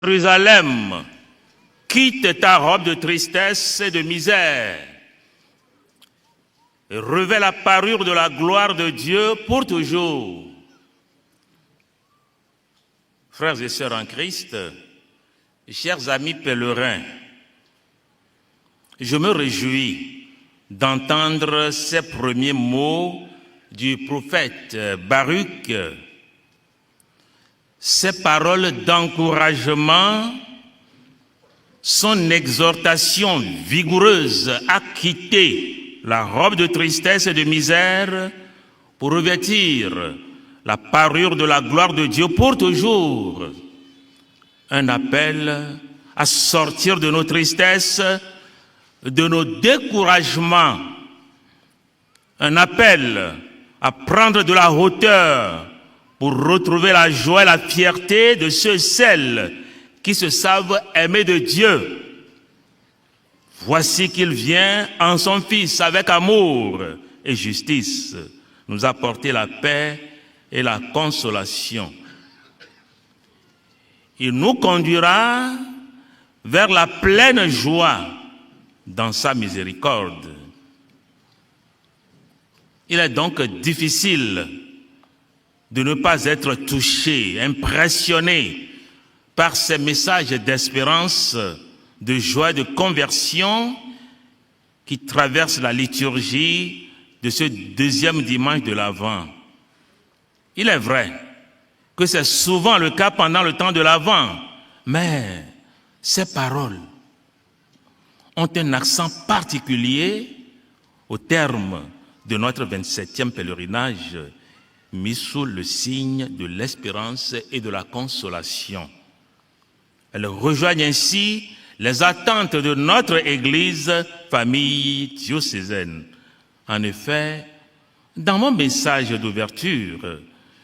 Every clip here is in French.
Jérusalem, quitte ta robe de tristesse et de misère et revêt la parure de la gloire de Dieu pour toujours. Frères et sœurs en Christ, chers amis pèlerins, je me réjouis d'entendre ces premiers mots du prophète Baruch, ces paroles d'encouragement, son exhortation vigoureuse à quitter la robe de tristesse et de misère pour revêtir la parure de la gloire de Dieu pour toujours. Un appel à sortir de nos tristesses, de nos découragements. Un appel à prendre de la hauteur pour retrouver la joie et la fierté de ceux et celles qui se savent aimer de Dieu. Voici qu'il vient en son Fils avec amour et justice nous apporter la paix et la consolation. Il nous conduira vers la pleine joie dans sa miséricorde. Il est donc difficile de ne pas être touché, impressionné par ces messages d'espérance, de joie, de conversion qui traversent la liturgie de ce deuxième dimanche de l'Avent. Il est vrai que c'est souvent le cas pendant le temps de l'Avent, mais ces paroles ont un accent particulier au terme de notre 27e pèlerinage, mis sous le signe de l'espérance et de la consolation. Elles rejoignent ainsi les attentes de notre Église, famille diocésaine. En effet, dans mon message d'ouverture,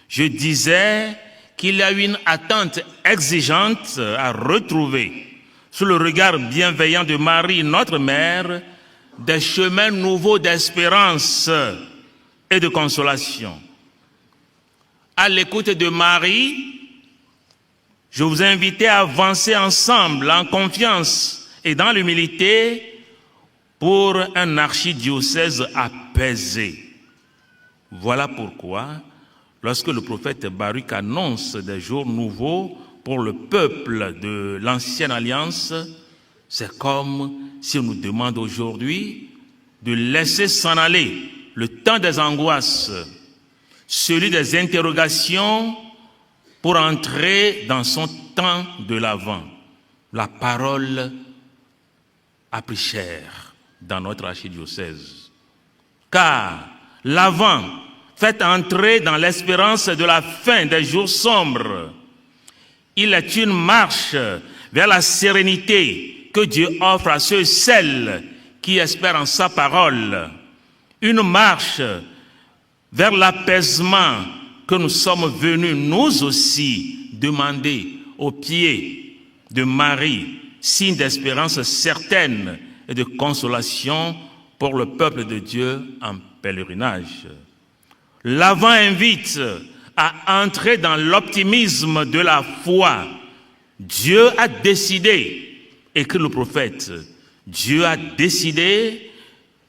je disais qu'il y a une attente exigeante à retrouver sous le regard bienveillant de Marie, notre mère, des chemins nouveaux d'espérance et de consolation. À l'écoute de Marie, je vous invite à avancer ensemble en confiance et dans l'humilité pour un archidiocèse apaisé. Voilà pourquoi, lorsque le prophète Baruch annonce des jours nouveaux pour le peuple de l'ancienne alliance, c'est comme s'il nous demande aujourd'hui de laisser s'en aller le temps des angoisses, celui des interrogations, pour entrer dans son temps de l'Avent. La parole a pris chair dans notre archidiocèse. Car l'Avent fait entrer dans l'espérance de la fin des jours sombres. Il est une marche vers la sérénité que Dieu offre à ceux et celles qui espèrent en sa parole. Une marche vers l'apaisement que nous sommes venus nous aussi demander au pied de Marie, signe d'espérance certaine et de consolation pour le peuple de Dieu en pèlerinage. L'Avent invite à entrer dans l'optimisme de la foi. Dieu a décidé, écrit le prophète, Dieu a décidé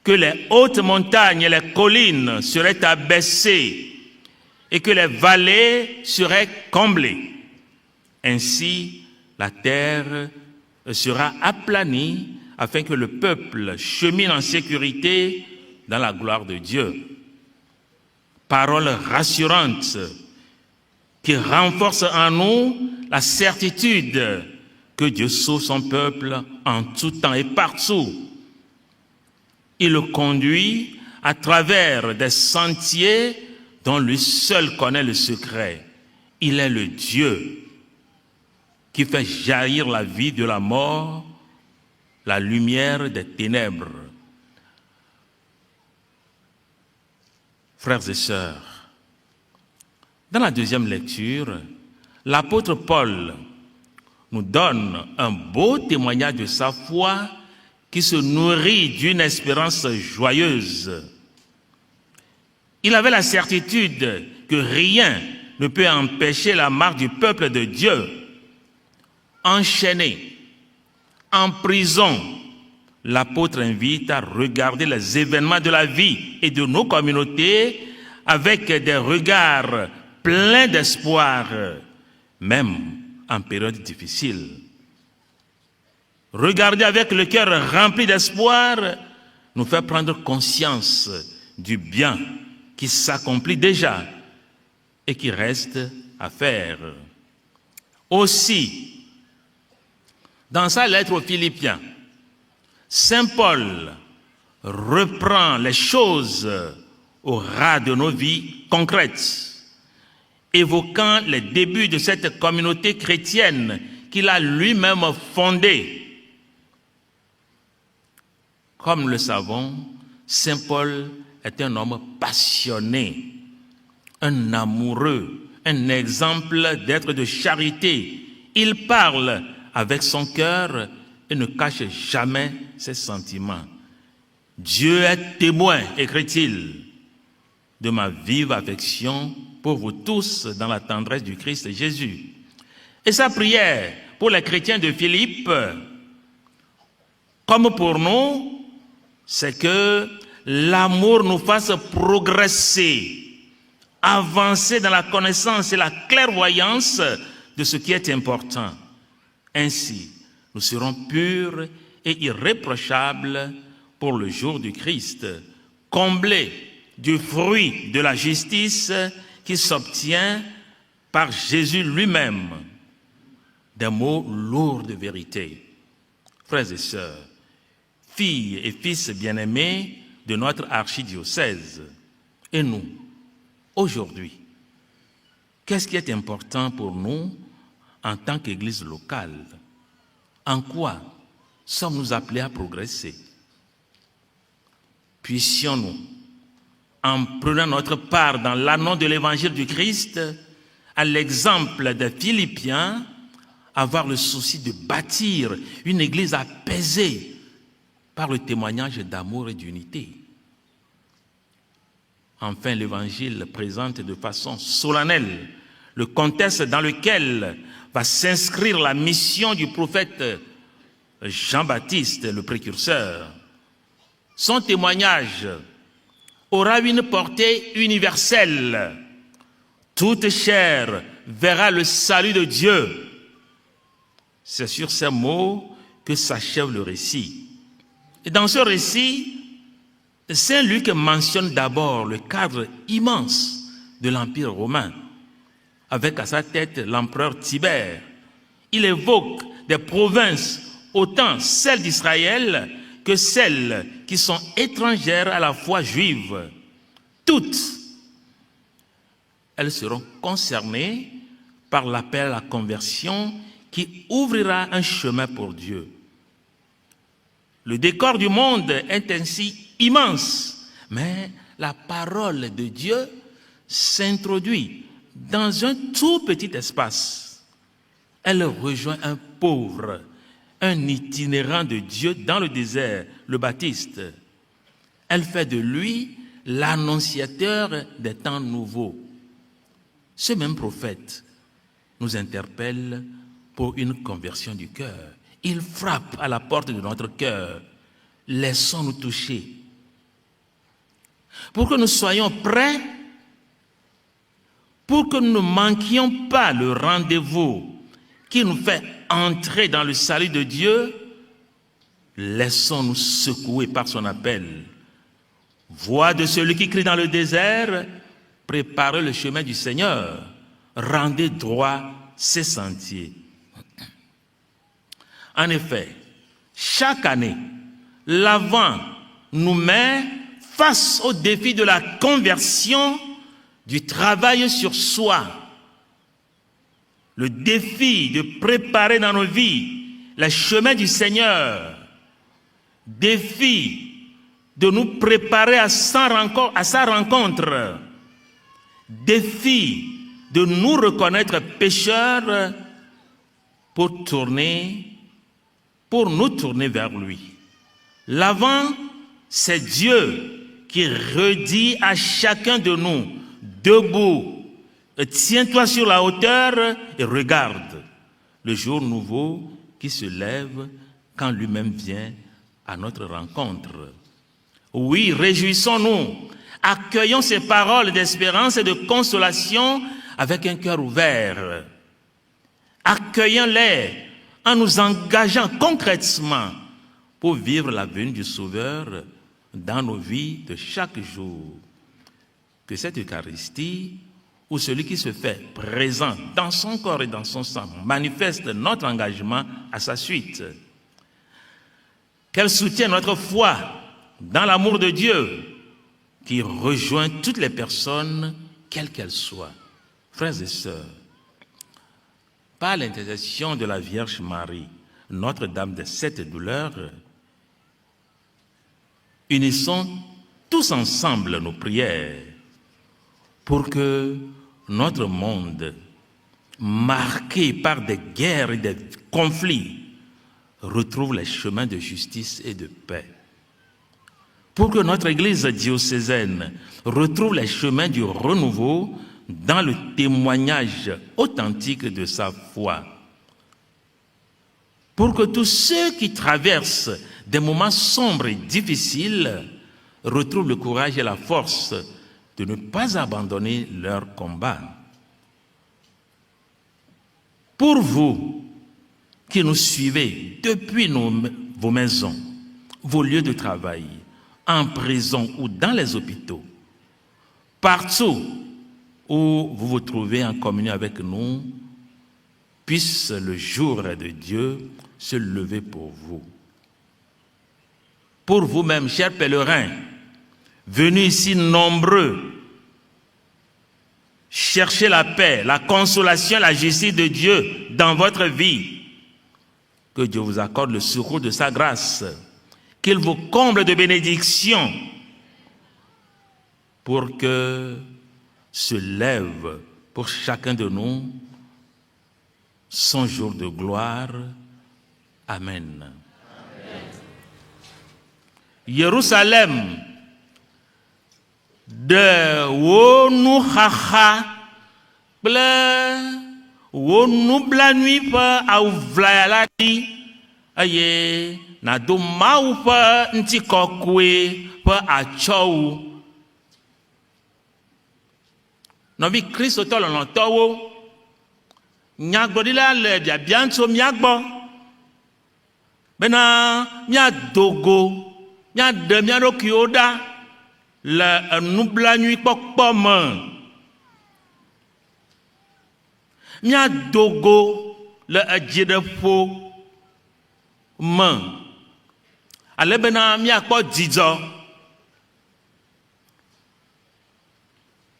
que les hautes montagnes et les collines seraient abaissées et que les vallées seraient comblées. Ainsi, la terre sera aplanie afin que le peuple chemine en sécurité dans la gloire de Dieu. Parole rassurante qui renforce en nous la certitude que Dieu sauve son peuple en tout temps et partout. Il le conduit à travers des sentiers dont lui seul connaît le secret. Il est le Dieu qui fait jaillir la vie de la mort, la lumière des ténèbres. Frères et sœurs, dans la deuxième lecture, l'apôtre Paul nous donne un beau témoignage de sa foi qui se nourrit d'une espérance joyeuse. Il avait la certitude que rien ne peut empêcher la marche du peuple de Dieu. enchaîné, en prison, l'apôtre invite à regarder les événements de la vie et de nos communautés avec des regards pleins d'espoir, même en période difficile. Regarder avec le cœur rempli d'espoir nous fait prendre conscience du bien qui s'accomplit déjà et qui reste à faire. Aussi, dans sa lettre aux Philippiens, Saint Paul reprend les choses au ras de nos vies concrètes, évoquant les débuts de cette communauté chrétienne qu'il a lui-même fondée. Comme le savons, Saint Paul est un homme passionné, un amoureux, un exemple d'être de charité. Il parle avec son cœur et ne cache jamais ses sentiments. Dieu est témoin, écrit-il, de ma vive affection pour vous tous dans la tendresse du Christ Jésus. Et sa prière pour les chrétiens de Philippe, comme pour nous, c'est que l'amour nous fasse progresser, avancer dans la connaissance et la clairvoyance de ce qui est important. Ainsi, nous serons purs et irréprochables pour le jour du Christ, comblés du fruit de la justice qui s'obtient par Jésus lui-même. Des mots lourds de vérité. Frères et sœurs, filles et fils bien-aimés de notre archidiocèse, et nous, aujourd'hui, qu'est-ce qui est important pour nous en tant qu'Église locale? En quoi sommes-nous appelés à progresser? Puissions-nous, en prenant notre part dans l'annonce de l'évangile du Christ, à l'exemple des Philippiens, avoir le souci de bâtir une Église apaisée par le témoignage d'amour et d'unité. Enfin, l'Évangile présente de façon solennelle le contexte dans lequel va s'inscrire la mission du prophète Jean-Baptiste, le précurseur. Son témoignage aura une portée universelle. Toute chair verra le salut de Dieu. C'est sur ces mots que s'achève le récit. Et dans ce récit, Saint Luc mentionne d'abord le cadre immense de l'Empire romain, avec à sa tête l'empereur Tibère. Il évoque des provinces, autant celles d'Israël que celles qui sont étrangères à la foi juive. Toutes, elles seront concernées par l'appel à la conversion qui ouvrira un chemin pour Dieu. Le décor du monde est ainsi immense, mais la parole de Dieu s'introduit dans un tout petit espace. Elle rejoint un pauvre, un itinérant de Dieu dans le désert, le Baptiste. Elle fait de lui l'annonciateur des temps nouveaux. Ce même prophète nous interpelle pour une conversion du cœur. Il frappe à la porte de notre cœur. Laissons-nous toucher. Pour que nous soyons prêts, pour que nous ne manquions pas le rendez-vous qui nous fait entrer dans le salut de Dieu, laissons-nous secouer par son appel. Voix de celui qui crie dans le désert, préparez le chemin du Seigneur, rendez droit ses sentiers. En effet, chaque année, l'Avent nous met face au défi de la conversion, du travail sur soi, le défi de préparer dans nos vies les chemins du Seigneur, défi de nous préparer à sa rencontre, défi de nous reconnaître pécheurs pour nous tourner vers lui. L'Avent, c'est Dieu qui redit à chacun de nous, debout, tiens-toi sur la hauteur et regarde. le jour nouveau qui se lève quand lui-même vient à notre rencontre. Oui, réjouissons-nous, accueillons ces paroles d'espérance et de consolation avec un cœur ouvert. Accueillons-les en nous engageant concrètement pour vivre la venue du Sauveur dans nos vies de chaque jour. Que cette Eucharistie, où celui qui se fait présent dans son corps et dans son sang manifeste notre engagement à sa suite. Qu'elle soutienne notre foi dans l'amour de Dieu qui rejoint toutes les personnes, quelles qu'elles soient. Frères et sœurs, par l'intercession de la Vierge Marie, Notre-Dame de sept douleurs, unissons tous ensemble nos prières pour que notre monde, marqué par des guerres et des conflits, retrouve les chemins de justice et de paix. Pour que notre Église diocésaine retrouve les chemins du renouveau dans le témoignage authentique de sa foi. Pour que tous ceux qui traversent des moments sombres et difficiles retrouvent le courage et la force de ne pas abandonner leur combat. Pour vous qui nous suivez depuis vos maisons, vos lieux de travail, en prison ou dans les hôpitaux, partout où vous vous trouvez en communion avec nous, puisse le jour de Dieu se lever pour vous. Pour vous-même, chers pèlerins, venus ici nombreux, cherchez la paix, la consolation, la justice de Dieu dans votre vie. Que Dieu vous accorde le secours de sa grâce, qu'il vous comble de bénédictions pour que se lève pour chacun de nous son jour de gloire. Amen. Amen. Jérusalem, de wo nu xaxa kple wo nublanui ƒe awuʋlaya la ɖi eye nado Mawu ƒe ŋutikɔkɔe ƒe atsɔwu. Nɔvi kristotɔ lɔlɔ̃tɔwo, nyagblɔɖila le biabiam tso mía gbɔ bena míadogo, míaɖe mía ɖokuiwo ɖa le nublanuikpɔkpɔ me. Míadogo le edziɖeƒo me, ale bena míakpɔ dzidzɔ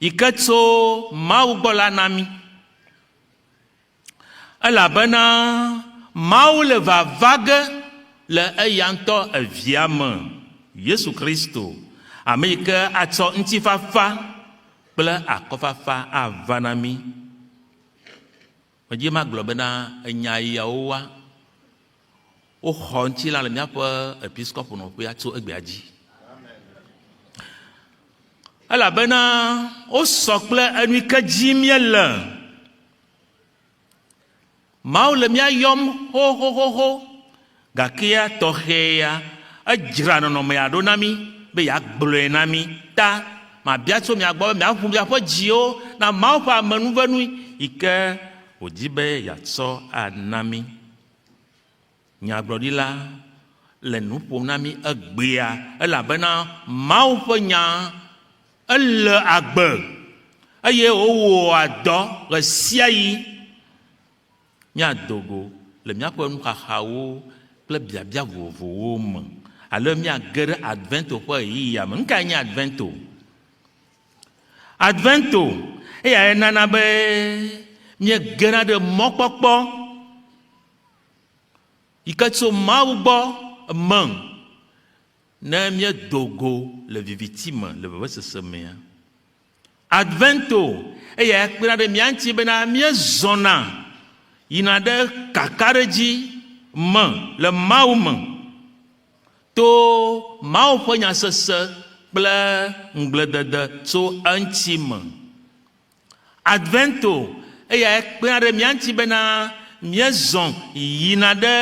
yi ke tso Mawu gbɔ la na mí. Elabena Mawu le vava ge le eya ŋutɔ evia me, Yesu Kristo, ame yi ke atsɔ ŋutifafa kple akɔfafa ava na mí. Medzi magblɔ bena enya yawoa woxɔ ŋuti la le míaƒe episkɔpo nɔƒea tso egbea dzi. Elabena wosɔ kple enu ke dzi míele. Mawu le mía yɔm xoxoxoxo, gakea tɔxɛa edzra nɔnɔmea ɖo na mí be yeagblɔe na mí ta mabia tso mia gbɔ be miaƒu miaƒe dziwo na Mawu ƒe amenuvenu yi ke wòdi be yeatsɔ ana mí. Nyagblɔɖila le nu ƒom na mí egbea elabena Mawu ƒe nya ele agbe eye wòwɔa dɔ ɣe sia ɣi. Míadogo le míaƒe nuxaxawo kple biabia vovovowo me. Ale míage ɖe Advento ƒe ɣeyiɣia me. Nu kae nye Advento? Advento eya nana be míegena ɖe mɔkpɔkpɔ yi ke tso Mawu gbɔ me ne míedogo le viviti me le vevesese mea. Advento eya kpena ɖe mía ŋuti bena míezɔna yina ɖe kakaɖedzi me le Mawu me to Mawu ƒe nyasese kple ŋugbledede tso eŋuti me. Advento eya kpena ɖe mía ŋuti bena miezɔn yina ɖe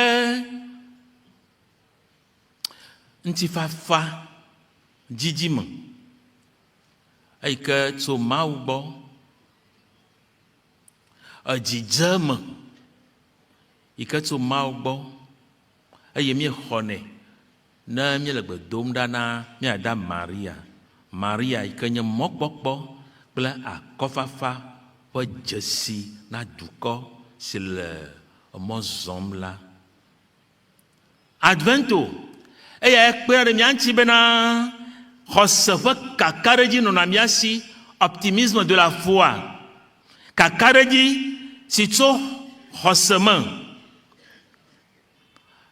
ŋutifafa dzidzime eyi ke tso Mawu gbɔ, dzidzeme yi ke tso Mawu gbɔ eye míexɔnɛ ne míele gbe dom ɖa na míada Maria yi ke nye mɔkpɔkpɔ kple akɔfafa ƒe dzesi na dukɔ si le mɔ zɔm la. Advento eya ekpea ɖe mía ŋuti bena xɔse ƒe kakaɖedzi nɔna mía si, optimisme de la foi, kakaɖedzi si tso xɔse me,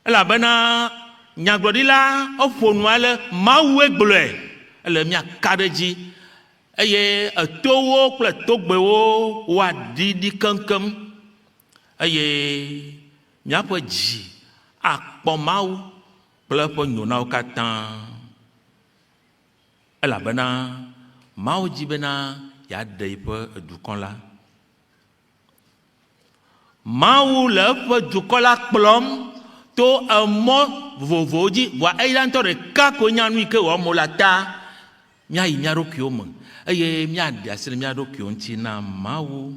elabena nyagblɔɖila eƒo nu ale Mawue gblɔe ele mía kaɖedzi eye etowo kple togbewo woaɖiɖi keŋkeŋ eye míaƒe dzi akpɔ Mawu kple eƒe nyonawo katã, elabena Mawu dzi bena yeaɖe yiƒe dukɔ la. Mawu le eƒe dukɔ la kplɔm to emɔ vovovowo dzi, voa eya ŋutɔ ɖeka ko nya nu yi ke wɔm wòle la ta míayi mía ɖokuiwo me eye míaɖe asi le mía ɖokuiwo ŋuti na Mawu,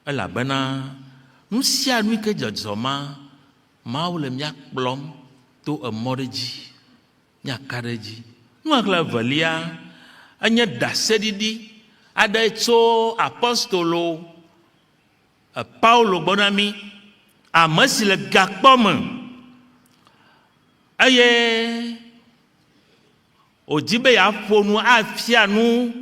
elabena nu sia nu yi ke dzɔdzɔ ma Mawu le mía kplɔm to emɔ ɖe dzi, míaka ɖe dzi. Nuxexlẽ evelia enye ɖaseɖiɖi aɖe tso apostolo Paulo gbɔ na mí, ame si le gakpɔ me eye wòdi be yeaƒo nu afia nu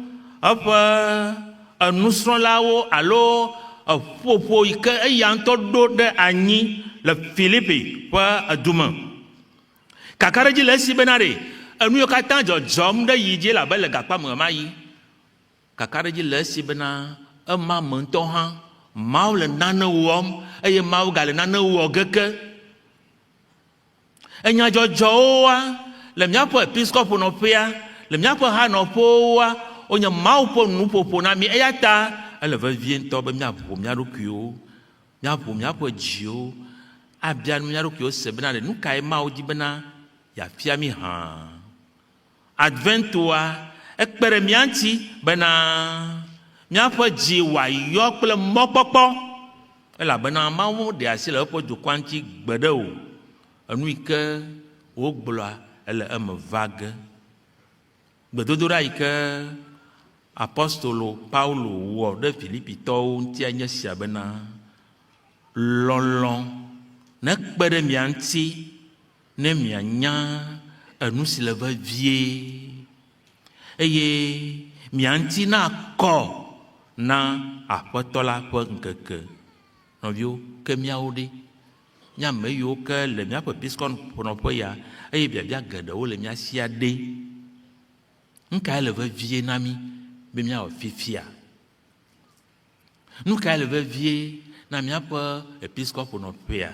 eƒe nusrɔ̃lawo alo ƒoƒo yi ke eya ŋutɔ ɖo ɖe anyi le Filipi ƒe dume. Kakaɖedzi le esi bena ɖe enu yiwo katã dzɔdzɔm ɖe yi dzi labe le gakpa me ma yi. Kakaɖedzi le esi bena ema me ŋutɔ hã Mawu le nane wɔm eye Mawu gale nane wɔ geke. Enyadzɔdzɔwoa le míaƒe episkopo nɔƒea, le míaƒe hanɔƒewoa, wonye Mawu ƒe nuƒoƒo na mí, eya ta ele vevie ŋutɔ be míaƒo mía ɖokuiwo, míaƒo míaƒe dziwo, abia nu mía ɖokuiwo se bena ɖe nu kae Mawu di bena yeafia mí hã. Adventoa ekpe ɖe mía ŋuti bena míaƒe dzi wòayɔ kple mɔkpɔkpɔ, elabena Mawu ɖe asi le eƒe dukɔa ŋuti gbe ɖe o, enu yi ke wogblɔa ele eme va ge. Gbedodoɖa yi ke apostolo Paulo wɔ ɖe Filipitɔwo ŋutia nye sia bena lɔlɔ̃ nekpe ɖe mia ŋuti ne mianya enu si le vevie eye mia ŋuti nakɔ na Aƒetɔ la ƒe ŋkeke. Nɔviwo, ke míawo ɖe mía ame yiwo ke le míaƒe episkopo nɔƒe ya eye biabia geɖewo le mía sia ɖe, nu kae le vevie na mí be míawɔ fifia? Nu kae le vevie na míaƒe episkopo nɔƒea?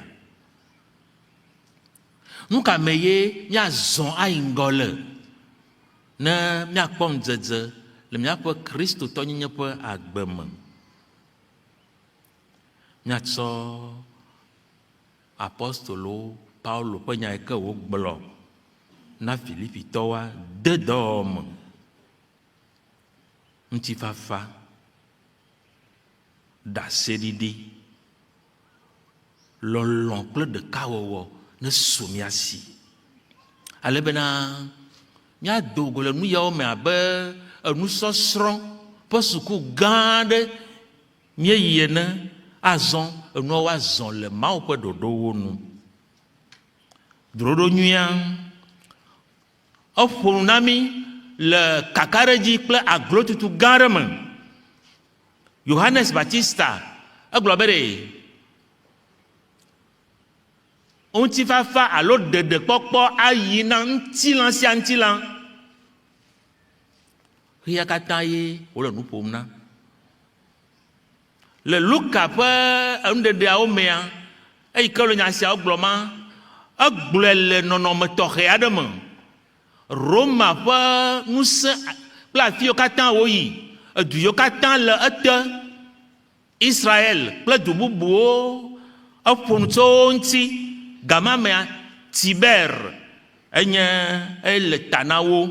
Nu ka me ye míazɔ ayi ŋgɔ le ne míakpɔ ŋudzedze le míaƒe kristotɔnyenye ƒe agbe me? Míatsɔ apostolo Paulo ƒe nya yi ke wògblɔ na Filipitɔwoa de dɔwɔme, ŋutifafa, ɖaseɖiɖi, lɔlɔ̃ kple ɖekawɔwɔ ne su mía si. Ale bena míado go le nu yawo me abe enusɔsrɔ̃ ƒe suku gã aɖe míeyi ene, azɔ enuawo azɔ le Mawu ƒe ɖoɖowo nu. Ɖoɖo nyuia eƒo nu na mí le kakaɖedzi kple aglotutu gã aɖe me. Yohanes Baptista egblɔ be ɖe ŋutifafa alo ɖeɖekpɔkpɔ ayi na ŋutilã sia ŋutilã. Xeya katã ye wòle nu ƒom na. Le Luka ƒe enuɖeɖeawo mea, eyi ke le nya siawo gblɔ ma, egblɔe le nɔnɔme tɔxɛ aɖe me. Roma ƒe ŋusẽ kple afi yiwo katã woyi, edu yiwo katã le ete, Israel kple du bubuwo, eƒonu tso wo ŋuti gama mea Tiber enye ele ta na wo.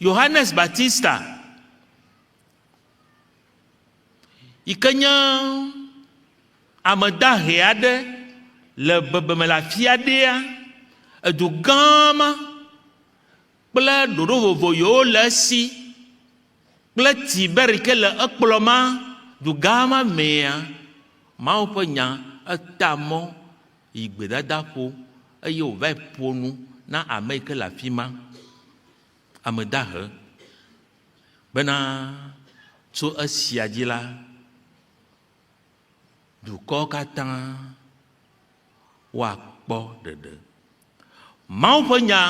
Johannes Baptista yi ke nye ame dahe aɖe le bebeme le afi aɖea, edu gã ma kple ɖoɖo vovo yiwo le esi kple Tiber yi ke le ekplɔ ma, du gã ma mea, Mawu ƒe nya eta mɔ yi gbedadaƒo eye wòva yi ƒo nu na ame yi ke le afi ma, ame dahe, bena tso esia dzi la, dukɔwo katã woakpɔ ɖeɖe. Mawu ƒe nya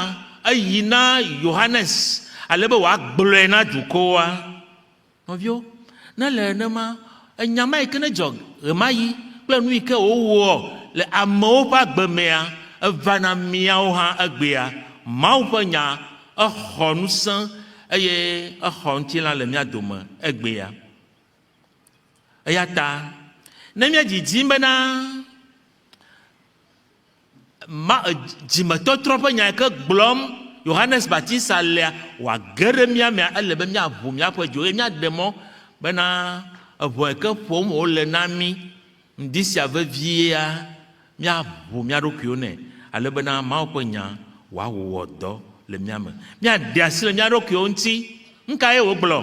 eyi na Yohanes ale be wòagblɔe na dukɔwoa. Nɔviwo, ne le nenema, enya ma yi ke ne dzɔ ɣe ma yi kple nu yi ke wòwɔ le amewo ƒe agbe mea, eva na míawo hã egbea. Mawu ƒe nya exɔ ŋusẽ eye exɔ ŋutilã le mía dome egbea. Eya ta ne míadzidzim bena dzimetɔtrɔ ƒe nya yi ke gblɔm Yohannes Baptista lea wòage ɖe mía mea, ele be míaʋu míaƒe dzo eye míaɖe mɔ bena eʋɔ yi ke ƒom wòle na mí ŋdi sia veviea míaʋu mía ɖokuiwo nɛ, ale bena Mawu ƒe nya wòawɔ dɔ le mía me. Míaɖe asi le mía ɖokuiwo ŋuti. Ŋka ye wògblɔ?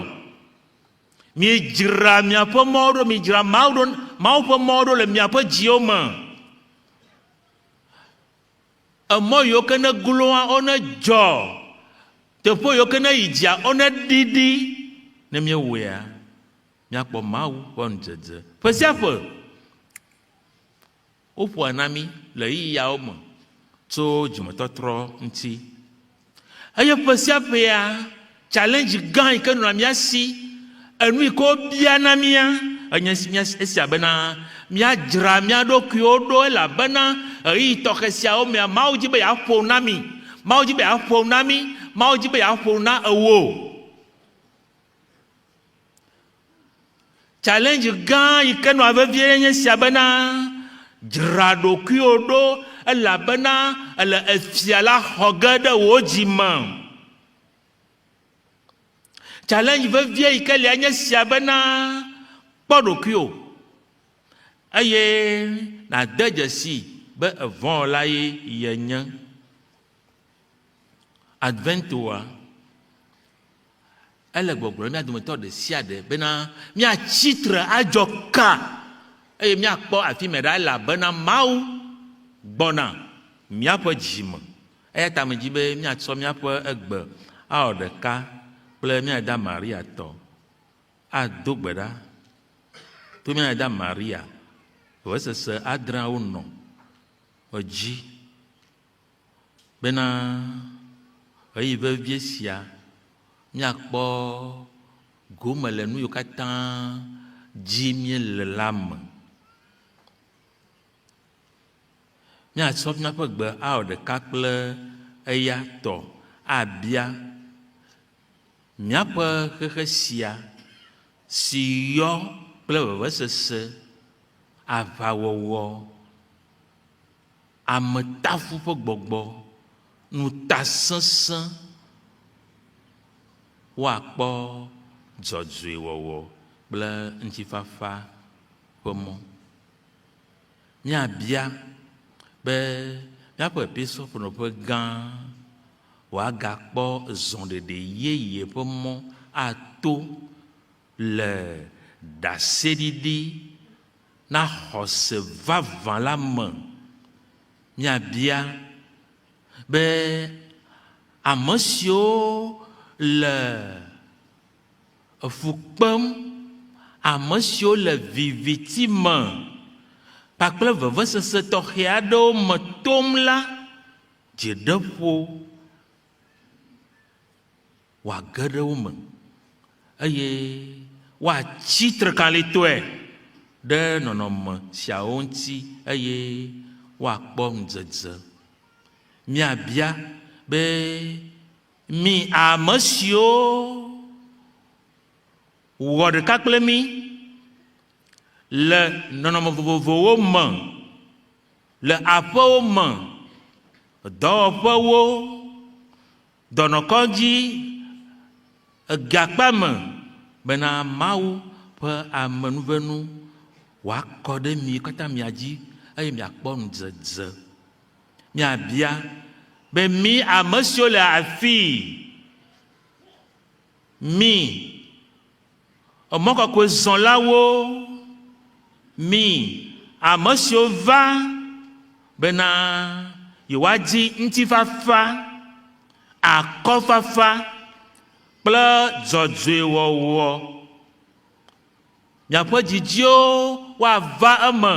Miedzra miaƒe mɔwo ɖo, miedzra Mawu ƒe mɔwo ɖo le miaƒe dziwo me. Emɔ yiwo ke ne gloa wone dzɔ, teƒe yiwo ke ne yi dzia wone ɖiɖi. Ne míewɔea, míakpɔ Mawu ƒe ŋudzedze. Ƒe sia ƒe woƒoa na mí le ɣeyiɣiawo me tso dzimetɔtrɔ ŋuti. Eye ƒe sia ƒea, challenge gã yi ke nɔna mía si, enu yi ke wobia na mía, enye esia bena míadzra mía ɖokuiwo ɖo, elabena ɣeyiɣi tɔxɛ siawo mea, Mawu dzi be yeaƒo na mí, Mawu dzi be yeaƒo na mí, Mawu dzi be yeaƒo na ewo. Challenge gã yi ke nɔa vevie nye sia bena dzra ɖokuiwo ɖo, elabena ele efia la xɔ ge ɖe wò dzi me. Challenge vevie yi ke lia nye sia bena kpɔ ɖokuiwo eye nade dzesi be evɔ̃wɔla ye yenye. Adventoa ele gbɔgblɔ mía dometɔ ɖe sia ɖe bena míatsitre adzɔ ka eye míakpɔ afi mɛ ɖa, elabena Mawu gbɔna míaƒe dzime. Eya ta medzi be míatsɔ míaƒe egbe awɔ ɖeka kple míada Maria tɔ, ado gbe ɖa to míada Maria, vevesese adreawo nɔ edzi bena ɣeyiɣi vevie sia míakpɔ gome le nu yiwo katã dzi míele la me. Míatsɔ míaƒe gbe awɔ ɖeka kple eya tɔ abia míaƒe xexe sia si yɔ kple vevesese, aʋawɔwɔ, ametafu ƒe gbɔgbɔ, nutasesẽ, woakpɔ dzɔdzɔewɔwɔ kple ŋutifafa ƒe mɔ. Míabia be míaƒe episɔƒenɔƒe gã wòagakpɔ zɔ̃ɖeɖe yeye ƒe mɔ ato le ɖaseɖiɖi na xɔse vavã la me. Míabia be ame siwo le efu kpem, ame siwo le viviti me kpakple vevesese tɔxɛ aɖewo me tom la, dziɖeƒo wòage ɖe wo me eye woatsitre kalẽtɔe ɖe nɔnɔme siawo ŋuti eye woakpɔ ŋudzedze. Míabia be mi ame siwo wɔ ɖeka kple mí le nɔnɔme vovovowo me, le aƒewo me, dɔwɔƒewo, dɔnɔkɔdzi, gakpa me, bena Mawu ƒe amenuvenu wòakɔ ɖe mi katã mia dzi eye miakpɔ nudzedze. Miabia be mi ame siwo le afii, mi mɔkɔkɔezɔlawo, mi ame siwo va bena yewoadi ŋutifafa, akɔfafa kple dzɔdzɔewɔwɔ. Miaƒe dzidziwo woava eme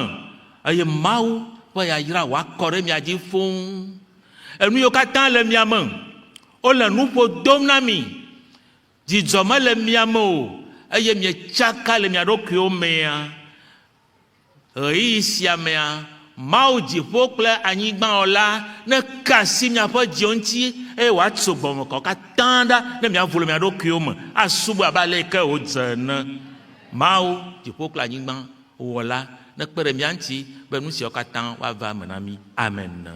eye Mawu ƒe yayra wòakɔ ɖe mia dzi fũu. Enu yiwo katã le mia me, wole nuƒo dom na mi. Dzidzɔ mele mia me o eye mietsaka le mia ɖokuiwo mea. Ɣeyiɣi sia mea, Mawu dziƒo kple anyigbawɔla ne ka asi miaƒe dziwo ŋuti eye wòatso gbɔmekɔ katã ɖa ne miavu le mia ɖokuiwo me asubɔ abe ale ke wòdze ene. Mawu dziƒo kple anyigba wɔla nekpe ɖe mia ŋuti be nu siawo katã woava eme na mi. Amen.